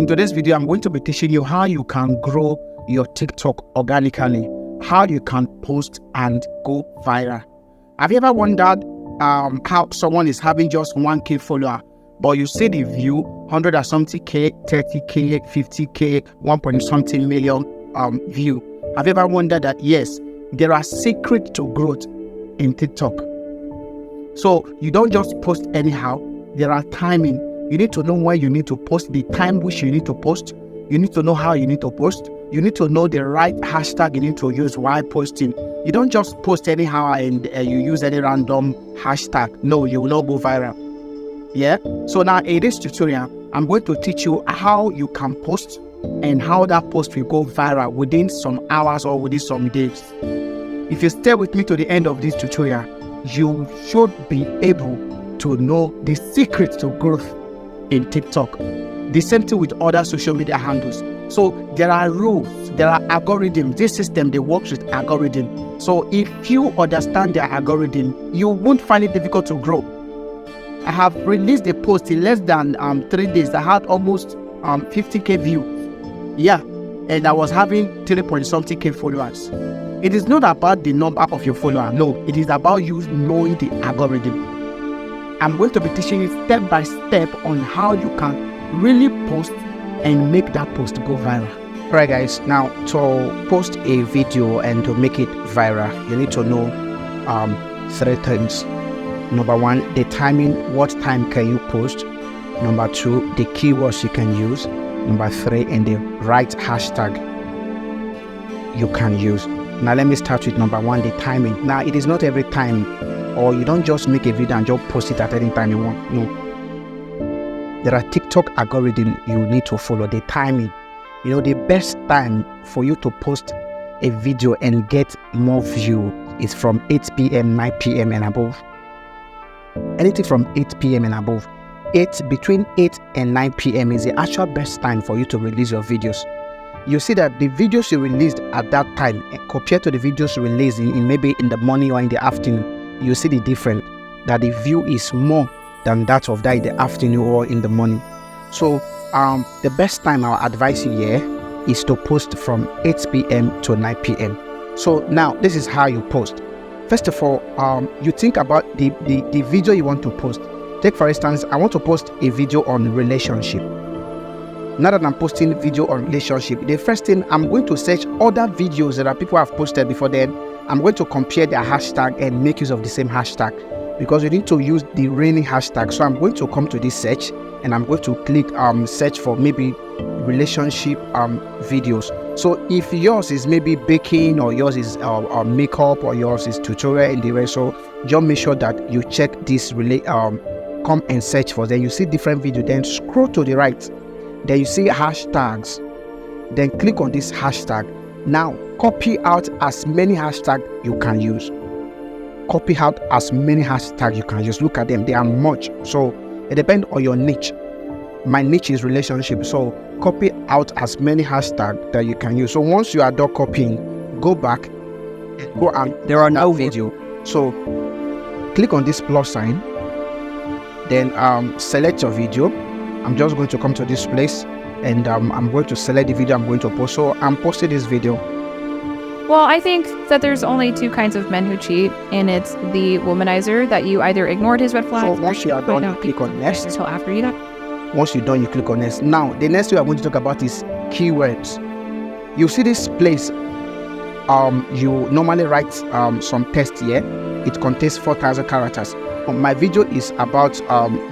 In today's video, I'm going to be teaching you how you can grow your TikTok organically, how you can post and go viral. Have you ever wondered how someone is having just 1K follower, but you see the view 100 and something K, 30K, 50K, 1 point something million view? Have you ever wondered that yes, there are secrets to growth in TikTok? So you don't just post anyhow. There are timing. You need to know when you need to post, the time which you need to post. You need to know how you need to post. You need to know the right hashtag you need to use while posting. You don't just post anyhow and you use any random hashtag. No, you will not go viral. Yeah. So now in this tutorial, I'm going to teach you how you can post and how that post will go viral within some hours or within some days. If you stay with me to the end of this tutorial, you should be able to know the secret to growth in TikTok. The same thing with other social media handles. So there are rules, there are algorithms. This system, they work with algorithm. So if you understand their algorithm, you won't find it difficult to grow. I have released a post in less than 3 days that had almost 50K views. Yeah, and I was having 3 point something K followers. It is not about the number of your followers. No, it is about you knowing the algorithm. I'm going to be teaching you step by step on how you can really post and make that post go viral. Alright guys, now to post a video and to make it viral, you need to know 3 things. Number 1, the timing, what time can you post? Number 2, the keywords you can use. Number 3, and the right hashtag you can use. Now let me start with number 1, the timing. Now it is not every time, or you don't just make a video and just post it at any time you want. No. There are TikTok algorithm you need to follow. The timing. You know, the best time for you to post a video and get more view is from 8 p.m., 9 p.m. and above. Anything from 8 p.m. and above. Between 8 and 9 p.m. is the actual best time for you to release your videos. You see that the videos you released at that time compared to the videos you released in maybe in the morning or in the afternoon, you see the difference, that the view is more than that of that in the afternoon or in the morning. So the best time I advise you here is to post from 8 p.m. to 9 p.m. So now this is how you post. First of all, you think about the video you want to post. Take for instance, I want to post a video on relationship. Now that I'm posting video on relationship, the first thing, I'm going to search other videos that people have posted before. Then I'm going to compare their hashtag and make use of the same hashtag, because you need to use the reigning hashtag. So I'm going to come to this search and I'm going to click search for maybe relationship videos. So if yours is maybe baking, or yours is makeup, or yours is tutorial in the rest, so just make sure that you check this come and search for. Then you see different video, then scroll to the right, then you see hashtags, then click on this hashtag. Now copy out as many hashtags you can use. Copy out as many hashtags you can use. Look at them, they are much. So it depends on your niche. My niche is relationship, so copy out as many hashtags that you can use. So once you are done copying, go back and go, and there are now video. So click on this plus sign, then select your video. I'm just going to come to this place and I'm going to select the video I'm going to post. So I'm posting this video. Well, I think that there's only 2 kinds of men who cheat, and it's the womanizer that you either ignored his red flags. So once you are done, you click on next. Until after you done. Once you're done, you click on next. Now, the next thing I'm going to talk about is keywords. You see this place, you normally write some text here. It contains 4,000 characters. My video is about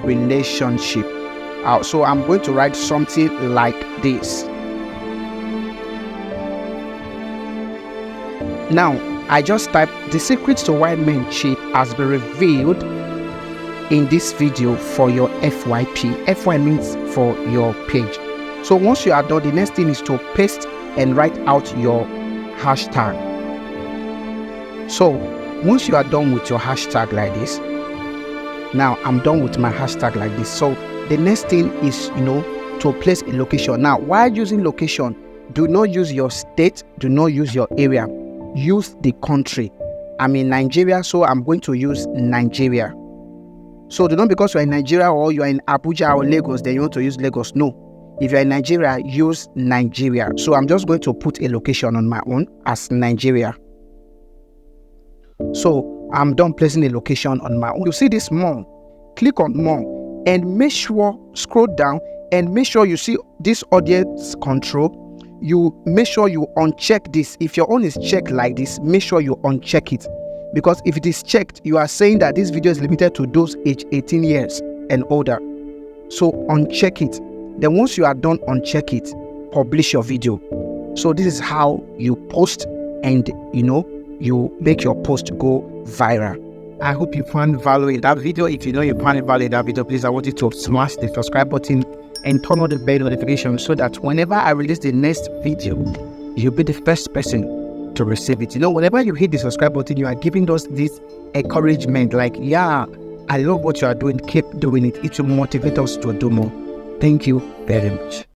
relationship. So I'm going to write something like this. Now, I just typed the secrets to why men cheat has been revealed in this video for your FYP. FY means for your page. So once you are done, the next thing is to paste and write out your hashtag. So once you are done with your hashtag like this, now I'm done with my hashtag like this. So the next thing is, to place a location. Now, while using location, do not use your state, do not use your area. Use the country. I'm in Nigeria, so I'm going to use Nigeria. So do not, because you're in Nigeria or you're in Abuja or Lagos, then you want to use Lagos. No. If you're in Nigeria, use Nigeria. So I'm just going to put a location on my own as Nigeria. So I'm done placing a location on my own. You see this more. Click on more and make sure, scroll down and make sure you see this audience control. You make sure you uncheck this. If your own is checked like this, make sure you uncheck it. Because if it is checked, you are saying that this video is limited to those age 18 years and older. So uncheck it. Then once you are done, uncheck it, publish your video. So this is how you post and you make your post go viral. I hope you found value in that video. If you know you found value in that video, please, I want you to smash the subscribe button and turn on the bell notification so that whenever I release the next video, you'll be the first person to receive it. Whenever you hit the subscribe button, you are giving us this encouragement like, yeah, I love what you are doing. Keep doing it. It will motivate us to do more. Thank you very much.